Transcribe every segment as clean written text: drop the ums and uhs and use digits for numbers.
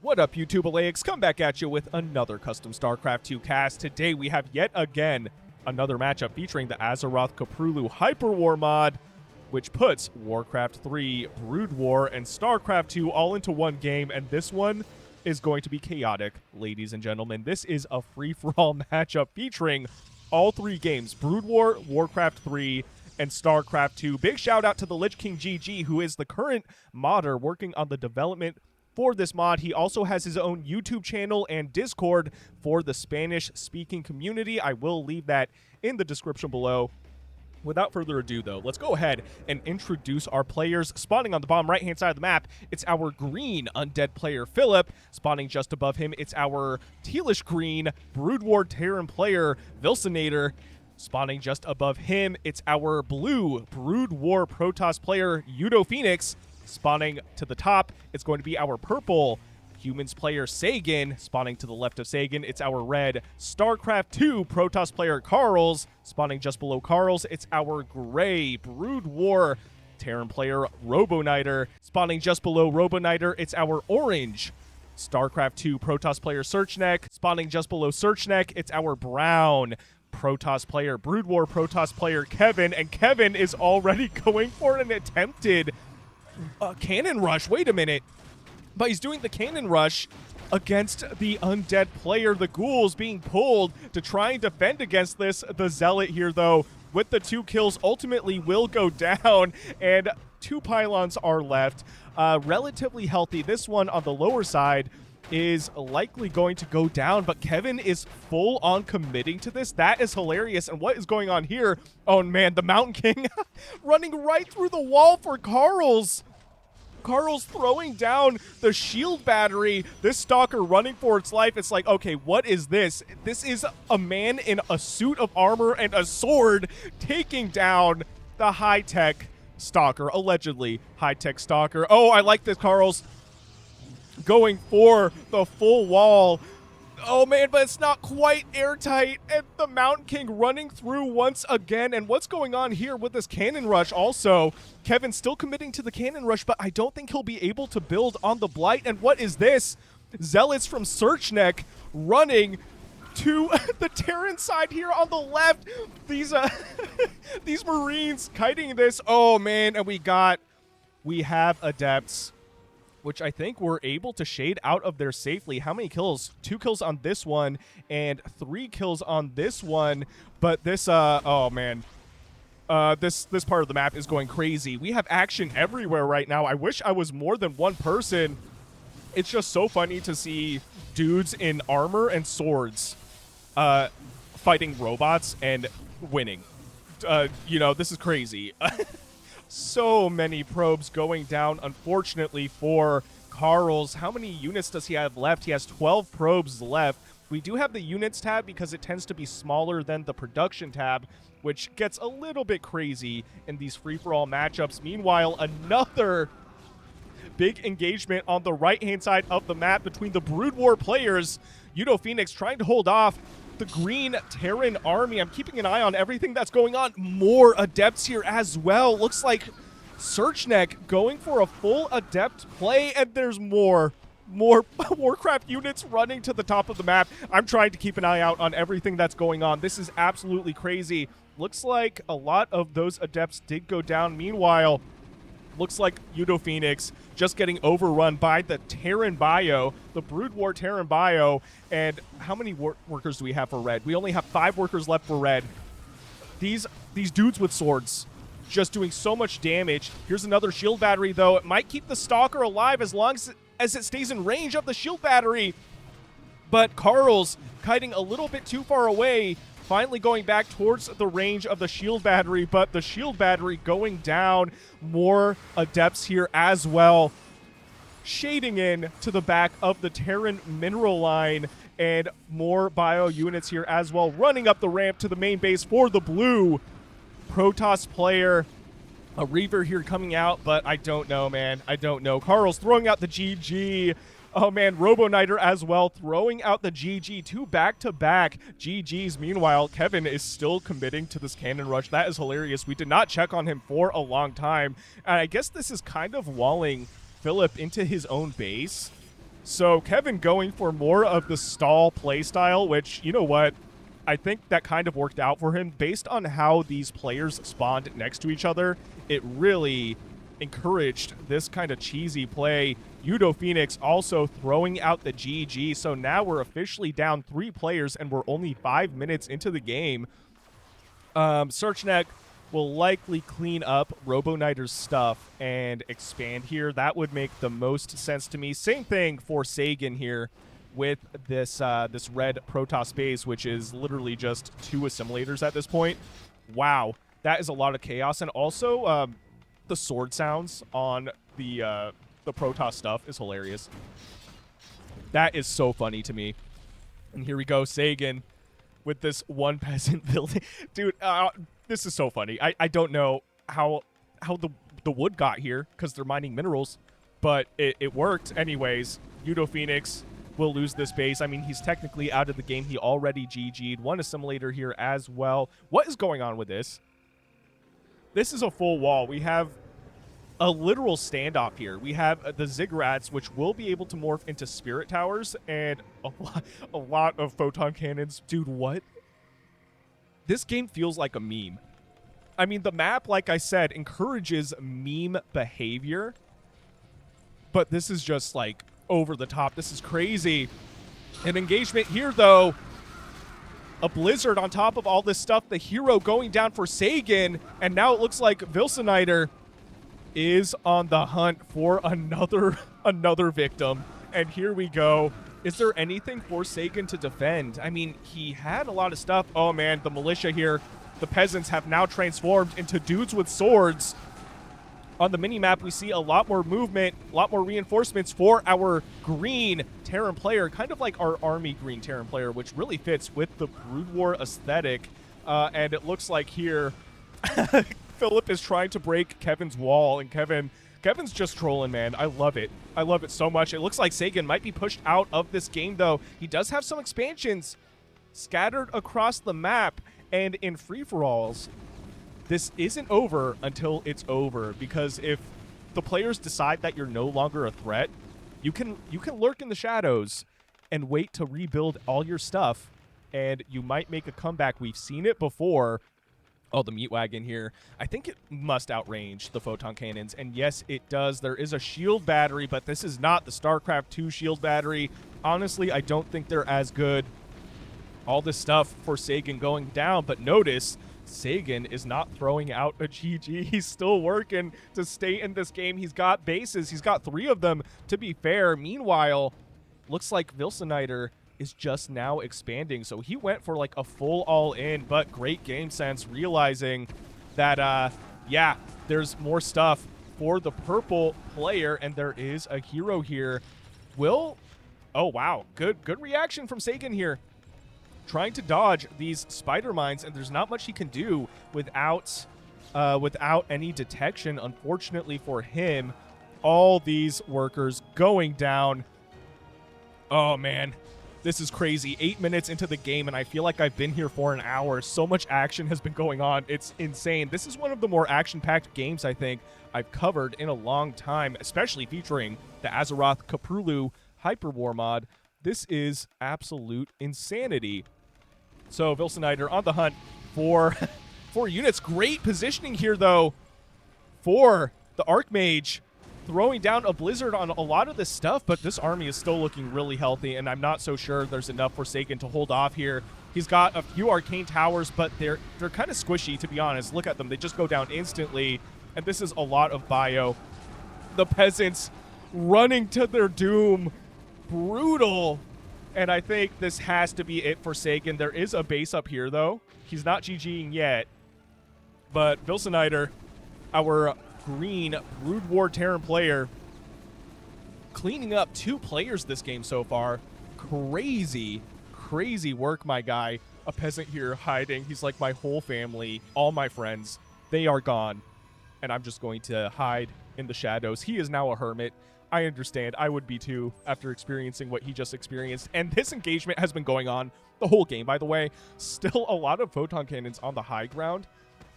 What up, YouTube Elleix? Come back at you with another custom StarCraft 2 cast. Today we have yet again another matchup featuring the Azeroth-Koprulu Hyperwar mod, which puts Warcraft 3, Brood War, and StarCraft 2 all into one game, and this one is going to be chaotic, ladies and gentlemen. This is a free-for-all matchup featuring all three games, Brood War, Warcraft 3, and StarCraft 2. Big shout out to the Lich King GG, who is the current modder working on the development for this mod. He also has his own YouTube channel and Discord for the Spanish-speaking community. I will leave that in the description below. Without further ado, though, let's go ahead and introduce our players. Spawning on the bottom right-hand side of the map, it's our green Undead player, Filip. Spawning just above him, it's our tealish green Brood War Terran player, VILCANEITOR. Spawning just above him, it's our blue Brood War Protoss player, YutoFenix. Spawning to the top, it's going to be our purple Humans player, Sagan. Spawning to the left of Sagan, it's our red StarCraft 2 Protoss player, Karls. Spawning just below Karls, it's our gray Brood War Terran player, Roboneitor. Spawning just below Roboneitor, it's our orange StarCraft 2 Protoss player, Serchnek. Spawning just below Serchnek, it's our brown Protoss player, Brood War Protoss player, Kevin. And Kevin is already going for an attempted cannon rush. Wait a minute. But he's doing the cannon rush against the undead player. The ghouls being pulled to try and defend against this. The zealot here, though, with the 2 kills, ultimately will go down, and 2 pylons are left. Relatively healthy. This one on the lower side is likely going to go down, but Kevin is full on committing to this. That is hilarious. And what is going on here? Oh man, the Mountain King running right through the wall for Karls. Karls throwing down the shield battery. This stalker running for its life. It's like, okay, what is this? This is a man in a suit of armor and a sword taking down the high-tech stalker, allegedly high-tech stalker. Oh, I like this, Karls. Going for the full wall. Oh man, but it's not quite airtight. And the Mountain King running through once again. And what's going on here with this cannon rush also? Kevin still committing to the cannon rush, but I don't think he'll be able to build on the Blight. And what is this? Zealots from Serchnek running to the Terran side here on the left. These these Marines kiting this. Oh man, and we have Adepts, which I think we're able to shade out of there safely. How many kills? 2 kills on this one and 3 kills on this one. But this, oh man, this part of the map is going crazy. We have action everywhere right now. I wish I was more than one person. It's just so funny to see dudes in armor and swords fighting robots and winning. You know, this is crazy. So many probes going down, unfortunately, for Karls. How many units does he have left? He has 12 probes left. We do have the units tab because it tends to be smaller than the production tab, which gets a little bit crazy in these free-for-all matchups. Meanwhile, another big engagement on the right-hand side of the map between the Brood War players. YutoFenix trying to hold off the green Terran army. I'm keeping an eye on everything that's going on. More Adepts here as well. Looks like Serchnek going for a full Adept play, and there's more Warcraft units running to the top of the map. I'm trying to keep an eye out on everything that's going on. This is absolutely crazy. Looks like a lot of those Adepts did go down. Meanwhile, looks like YutoFenix just getting overrun by the Terran bio, the Brood War Terran bio. And how many workers do we have for red? We only have 5 workers left for red. These dudes with swords just doing so much damage. Here's another shield battery, though. It might keep the stalker alive as long as it stays in range of the shield battery. But Karls kiting a little bit too far away, finally going back towards the range of the shield battery, but the shield battery going down. More Adepts here as well, shading in to the back of the Terran mineral line, and more bio units here as well, running up the ramp to the main base for the blue Protoss player. A Reaver here coming out, but I don't know, man. I don't know. Karls throwing out the GG. Oh man, Roboneitor as well, throwing out the GG, 2 back-to-back GGs. Meanwhile, Kevin is still committing to this cannon rush. That is hilarious. We did not check on him for a long time. And I guess this is kind of walling Filip into his own base. So Kevin going for more of the stall playstyle, which, you know what? I think that kind of worked out for him. Based on how these players spawned next to each other, it really encouraged this kind of cheesy play. YutoFenix also throwing out the GG. So now we're officially down 3 players, and we're only 5 minutes into the game. Serchnek will likely clean up Roboneitor's stuff and expand here. That would make the most sense to me. Same thing for Sagan here with this this red Protoss base, which is literally just 2 assimilators at this point. Wow, that is a lot of chaos. And also the sword sounds on the Protoss stuff is hilarious. That is so funny to me. And here we go, Sagan with this one peasant building. Dude, this is so funny. I don't know how the wood got here because they're mining minerals, but it worked anyways. YutoFenix will lose this base. I mean, he's technically out of the game. He already GG'd. 1 assimilator here as well. What is going on with this? This is a full wall. We have a literal standoff here. We have the ziggurats, which will be able to morph into spirit towers, and a lot of photon cannons. Dude, what? This game feels like a meme. I mean, the map, like I said, encourages meme behavior, but this is just like over the top. This is crazy. An engagement here, though. A blizzard on top of all this stuff. The hero going down for Sagan, and now it looks like VILCANEITOR is on the hunt for another victim. And here we go. Is there anything for Sagan to defend? I mean, he had a lot of stuff. Oh man, the militia here. The peasants have now transformed into dudes with swords. On the minimap, we see a lot more movement, a lot more reinforcements for our green Terran player, kind of like our army green Terran player, which really fits with the Brood War aesthetic. And it looks like here Filip is trying to break Kevin's wall, and Kevin's just trolling, man. I love it. I love it so much. It looks like Sagan might be pushed out of this game, though. He does have some expansions scattered across the map, and in free-for-alls, this isn't over until it's over, because if the players decide that you're no longer a threat, you can lurk in the shadows and wait to rebuild all your stuff, and you might make a comeback. We've seen it before. Oh, the meat wagon here. I think it must outrange the photon cannons, and yes, it does. There is a shield battery, but this is not the StarCraft 2 shield battery. Honestly, I don't think they're as good. All this stuff for Sagan going down, but notice Sagan is not throwing out a GG. He's still working to stay in this game. He's got bases. He's got 3 of them, to be fair. Meanwhile, looks like VILCANEITOR is just now expanding. So he went for like a full all-in, but great game sense, realizing that, yeah, there's more stuff for the purple player, and there is a hero here. Oh, wow. Good reaction from Sagan here. Trying to dodge these spider mines, and there's not much he can do without any detection, unfortunately for him. All these workers going down. Oh, man. This is crazy. 8 minutes into the game, and I feel like I've been here for an hour. So much action has been going on. It's insane. This is one of the more action-packed games I think I've covered in a long time, especially featuring the Azeroth-Koprulu Hyperwar mod. This is absolute insanity. So VILCANEITOR on the hunt for 4 units. Great positioning here, though, for the Archmage, throwing down a blizzard on a lot of this stuff, but this army is still looking really healthy, and I'm not so sure there's enough for Sagan to hold off here. He's got a few arcane towers, but they're kind of squishy, to be honest. Look at them. They just go down instantly, and this is a lot of bio. The peasants running to their doom. Brutal. And I think this has to be it for Sagan. There is a base up here, though. He's not GGing yet. But VILCANEITOR, our green Brood War Terran player, cleaning up 2 players this game so far. Crazy, crazy work, my guy. A peasant here hiding. He's like, my whole family, all my friends, they are gone. And I'm just going to hide in the shadows. He is now a hermit. I understand. I would be too after experiencing what he just experienced. And this engagement has been going on the whole game, by the way. Still a lot of photon cannons on the high ground.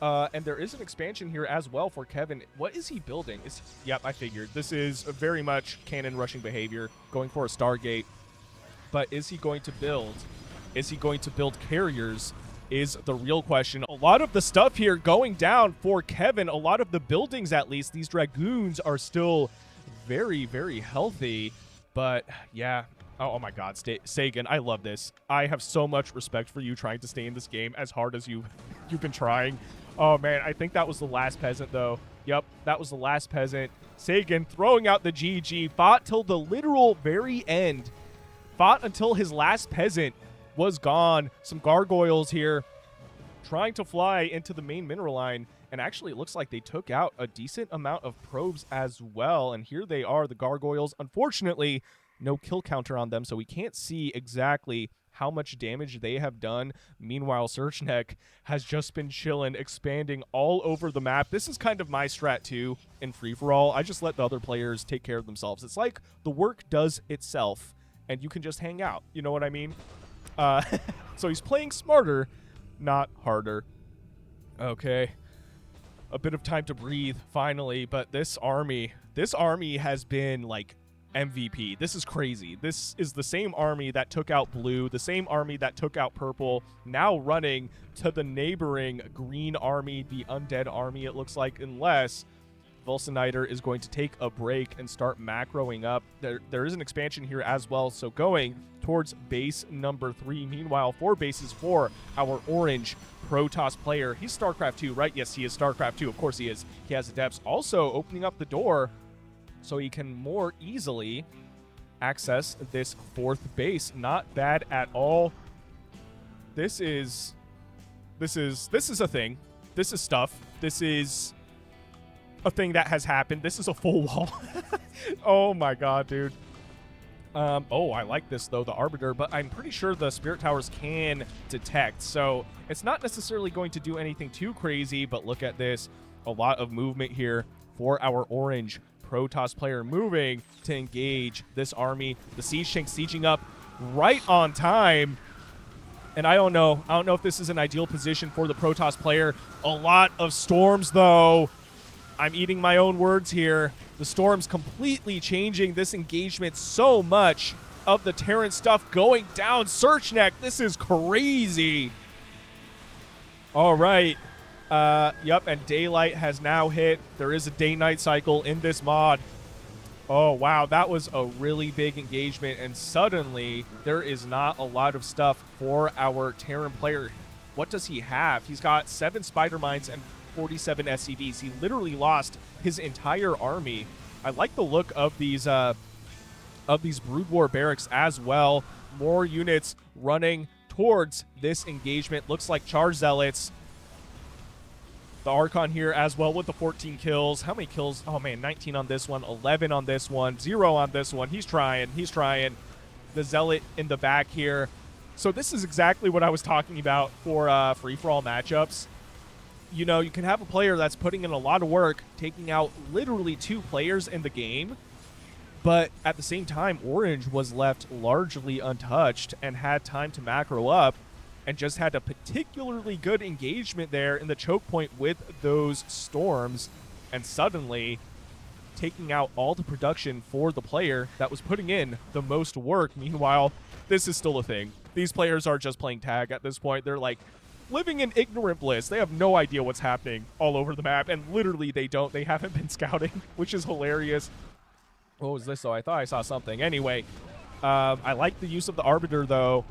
And there is an expansion here as well for Kevin. What is he building? Yep, I figured. This is very much cannon rushing behavior, going for a Stargate. But is he going to build? Is he going to build carriers? Is the real question. A lot of the stuff here going down for Kevin, a lot of the buildings at least, these Dragoons are still very, very healthy. But yeah, oh my God, Sagan, I love this. I have so much respect for you trying to stay in this game as hard as you've been trying. Oh man, I think that was the last peasant though. Yep, that was the last peasant. Sagan throwing out the GG, fought till the literal very end. Fought until his last peasant was gone. Some gargoyles here trying to fly into the main mineral line. And actually, it looks like they took out a decent amount of probes as well. And here they are, the gargoyles. Unfortunately, no kill counter on them, so we can't see exactly how much damage they have done. Meanwhile, Serchnek has just been chilling, expanding all over the map. This is kind of my strat too in free-for-all. I just let the other players take care of themselves. It's like the work does itself, and you can just hang out. You know what I mean? So he's playing smarter, not harder. Okay. A bit of time to breathe, finally. But this army has been, like, MVP. This is crazy. This is the same army that took out blue, the same army that took out purple, now running to the neighboring green army, the Undead army, it looks like, unless VILCANEITOR is going to take a break and start macroing up. There is an expansion here as well, so going towards base number 3. Meanwhile, 4 bases for our orange Protoss player. He's StarCraft 2, right? Yes, he is StarCraft 2. Of course he is. He has the depths. Also opening up the door so he can more easily access this 4th base. Not bad at all. This is a thing. This is stuff. This is a thing that has happened. This is a full wall. Oh my God, dude. Oh, I like this though, the Arbiter, but I'm pretty sure the Spirit Towers can detect, so it's not necessarily going to do anything too crazy, but look at this. A lot of movement here for our orange Protoss player, moving to engage this army. The Siege Tank sieging up right on time. And I don't know if this is an ideal position for the Protoss player. A lot of storms though. I'm eating my own words here. The storms completely changing this engagement so much. Of the Terran stuff going down. Serchnek, this is crazy. All right. Yep, and daylight has now hit. There is a day-night cycle in this mod. Oh, wow, that was a really big engagement, and suddenly there is not a lot of stuff for our Terran player. What does he have? He's got 7 Spider Mines and 47 SCVs. He literally lost his entire army. I like the look of these Brood War barracks as well. More units running towards this engagement. Looks like Charge Zealots. The Archon here as well with the 14 kills. How many kills? Oh, man, 19 on this one, 11 on this one, 0 on this one. He's trying. He's trying. The Zealot in the back here. So this is exactly what I was talking about for free-for-all matchups. You know, you can have a player that's putting in a lot of work, taking out literally 2 players in the game, but at the same time, Orange was left largely untouched and had time to macro up, and just had a particularly good engagement there in the choke point with those storms, and suddenly taking out all the production for the player that was putting in the most work. Meanwhile, this is still a thing. These players are just playing tag at this point. They're like living in ignorant bliss. They have no idea what's happening all over the map, and literally they don't. They haven't been scouting, which is hilarious. What was this though? I thought I saw something. Anyway, I like the use of the Arbiter though,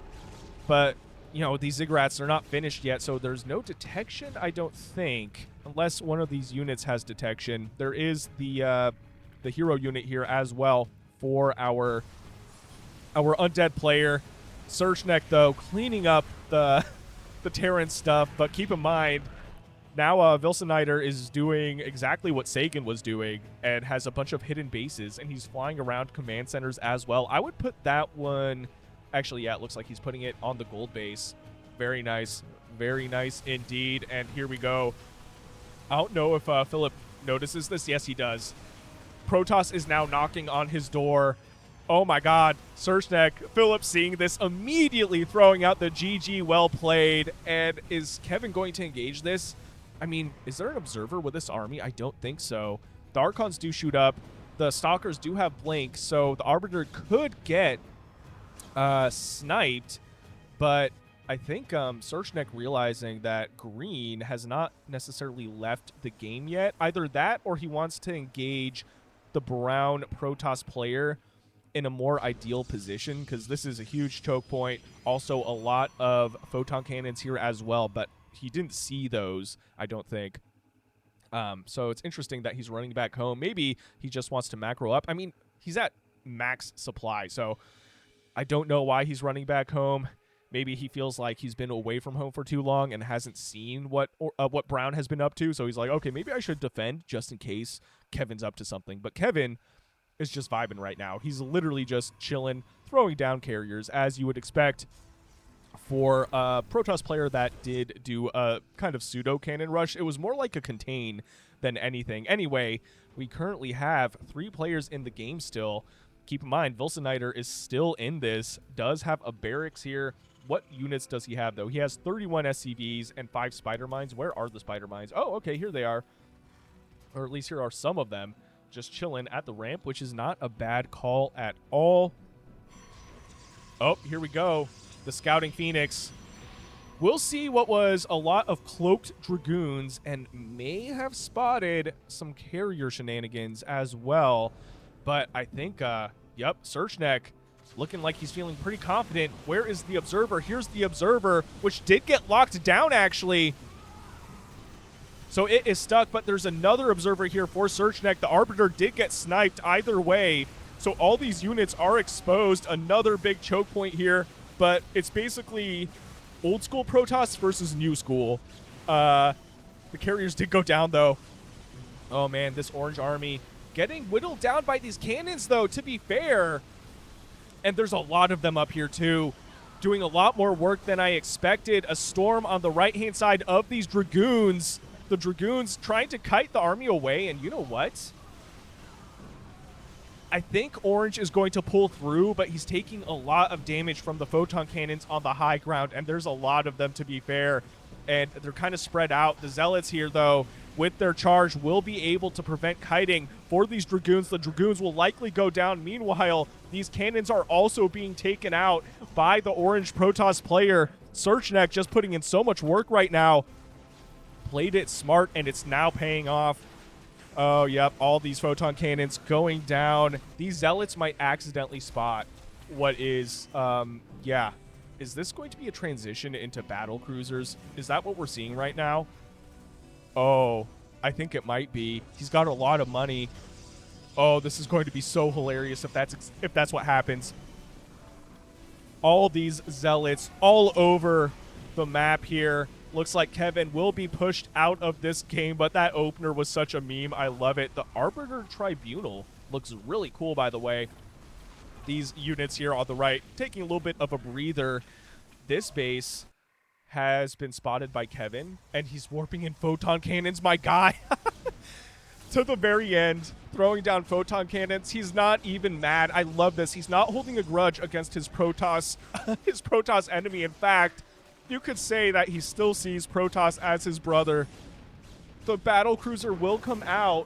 but you know, these Ziggurats are not finished yet, so there's no detection, I don't think, unless one of these units has detection. There is the hero unit here as well for our Undead player. Serchnek, though, cleaning up the Terran stuff, but keep in mind, now VILCANEITOR is doing exactly what Sagan was doing and has a bunch of hidden bases, and he's flying around command centers as well. I would put that one... Actually, yeah, it looks like he's putting it on the gold base. Very nice indeed. And here we go. I don't know if Filip notices this. Yes, he does. Protoss is now knocking on his door. Oh my God. Serchnek, Filip seeing this, immediately throwing out the GG, well played. And is Kevin going to engage this? I mean, is there an observer with this army? I don't think so. The Archons do shoot up. The Stalkers do have blink, so the Arbiter could get sniped, but I think Serchnek realizing that green has not necessarily left the game yet. Either that or he wants to engage the brown Protoss player in a more ideal position, because this is a huge choke point. Also, a lot of photon cannons here as well, but he didn't see those, I don't think. So it's interesting that he's running back home. Maybe he just wants to macro up. I mean, he's at max supply, so I don't know why he's running back home. Maybe he feels like he's been away from home for too long and hasn't seen what Brown has been up to. So he's like, okay, maybe I should defend just in case Kevin's up to something. But Kevin is just vibing right now. He's literally just chilling, throwing down carriers, as you would expect for a Protoss player that did do a kind of pseudo cannon rush. It was more like a contain than anything. Anyway, we currently have 3 players in the game still. Keep in mind, VILCANEITOR is still in this, does have a barracks here. What units does he have, though? He has 31 SCVs and 5 spider mines. Where are the spider mines? Oh, okay, here they are. Or at least here are some of them, just chilling at the ramp, which is not a bad call at all. Oh, here we go. The Scouting Phoenix. We'll see what was a lot of cloaked dragoons and may have spotted some carrier shenanigans as well. But I think, yep, Serchnek looking like he's feeling pretty confident. Where is the observer? Here's the observer, which did get locked down, actually. So it is stuck, but there's another observer here for Serchnek. The Arbiter did get sniped either way. So all these units are exposed. Another big choke point here, but it's basically old school Protoss versus new school. The carriers did go down, though. Oh, man, this orange army getting whittled down by these cannons, though, to be fair. And there's a lot of them up here, too. Doing a lot more work than I expected. A storm on the right-hand side of these Dragoons. The Dragoons trying to kite the army away. And you know what? I think Orange is going to pull through, but he's taking a lot of damage from the photon cannons on the high ground. And there's a lot of them, to be fair. And they're kind of spread out. The Zealots here, though, with their charge, will be able to prevent kiting for these Dragoons. The Dragoons will likely go down. Meanwhile, these cannons are also being taken out by the orange Protoss player. Serchnek just putting in so much work right now. Played it smart, and it's now paying off. Oh, yep, all these photon cannons going down. These Zealots might accidentally spot what is, yeah. Is this going to be a transition into battle cruisers? Is that what we're seeing right now? Oh, I think it might be. He's got a lot of money. Oh, this is going to be so hilarious if that's what happens. All these Zealots all over the map here. Looks like Kevin will be pushed out of this game, but that opener was such a meme. I love it. The Arbiter Tribunal looks really cool, by the way. These units here on the right taking a little bit of a breather. This base has been spotted by Kevin, and he's warping in photon cannons, my guy. To the very end, throwing down photon cannons. He's not even mad. I love this. He's not holding a grudge against his Protoss, his Protoss enemy. In fact, you could say that he still sees Protoss as his brother. The battlecruiser will come out.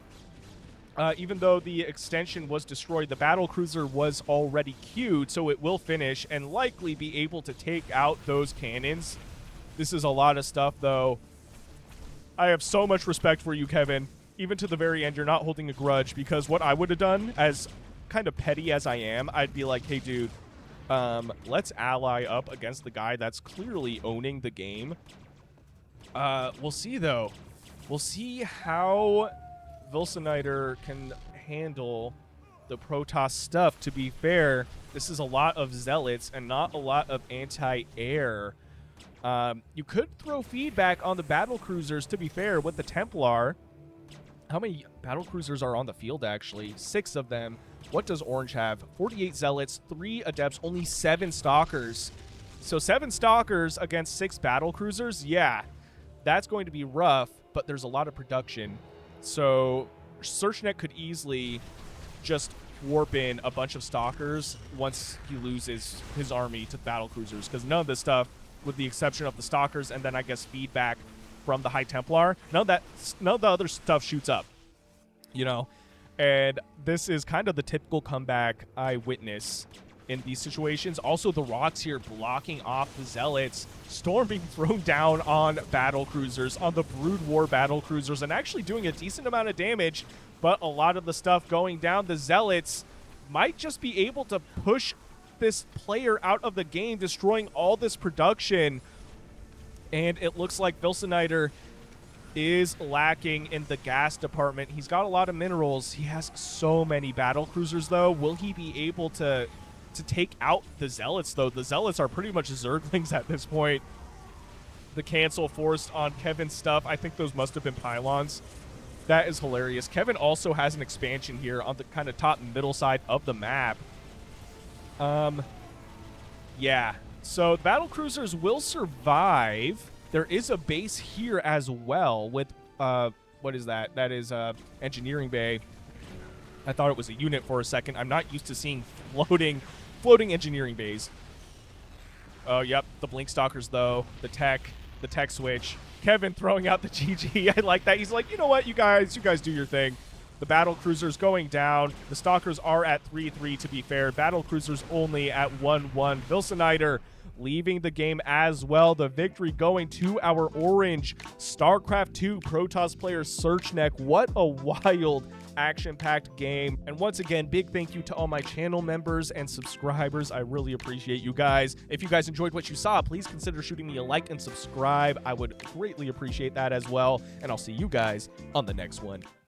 Even though the extension was destroyed, the battlecruiser was already queued, so it will finish and likely be able to take out those cannons. This is a lot of stuff, though. I have so much respect for you, Kevin. Even to the very end, you're not holding a grudge, because what I would have done, as kind of petty as I am, I'd be like, hey, dude, let's ally up against the guy that's clearly owning the game. We'll see, though. We'll see how VILCANEITOR can handle the Protoss stuff. To be fair, this is a lot of Zealots and not a lot of anti-air. You could throw feedback on the battlecruisers, to be fair, with the Templar. How many battlecruisers are on the field, actually? 6 of them. What does Orange have? 48 Zealots, 3 Adepts, only 7 Stalkers. So 7 Stalkers against 6 battlecruisers? Yeah, that's going to be rough, but there's a lot of production. So Serchnek could easily just warp in a bunch of Stalkers once he loses his army to battlecruisers, because none of this stuff, with the exception of the Stalkers and then I guess feedback, from the High Templar, none of the other stuff shoots up, you know? And this is kind of the typical comeback I witness in these situations. Also, the rocks here blocking off the Zealots. Storm being thrown down on battle cruisers, on the Brood War battle cruisers, and actually doing a decent amount of damage, but a lot of the stuff going down. The Zealots might just be able to push this player out of the game, destroying all this production. And it looks like VILCANEITOR is lacking in the gas department. He's got a lot of minerals. He has so many battle cruisers, though. Will he be able to take out the Zealots, though? The Zealots are pretty much Zerglings at this point. The cancel forced on Kevin's stuff. I think those must have been pylons. That is hilarious. Kevin also has an expansion here on the kind of top middle side of the map. Yeah. So battle cruisers will survive. There is a base here as well with, what is that? That is engineering bay. I thought it was a unit for a second. I'm not used to seeing floating engineering bays. Oh, yep. The blink stalkers, though. The tech switch. Kevin throwing out the GG. I like that. He's like, you know what, you guys do your thing. The battle cruisers going down. The stalkers are at 3-3, to be fair. Battle cruisers only at 1-1. VILCANEITOR leaving the game as well. The victory going to our orange StarCraft 2 Protoss player Serchnek. What a wild action-packed game. And once again, big thank you to all my channel members and subscribers. I really appreciate you guys. If you guys enjoyed what you saw, please consider shooting me a like and subscribe. I would greatly appreciate that as well. And I'll see you guys on the next one.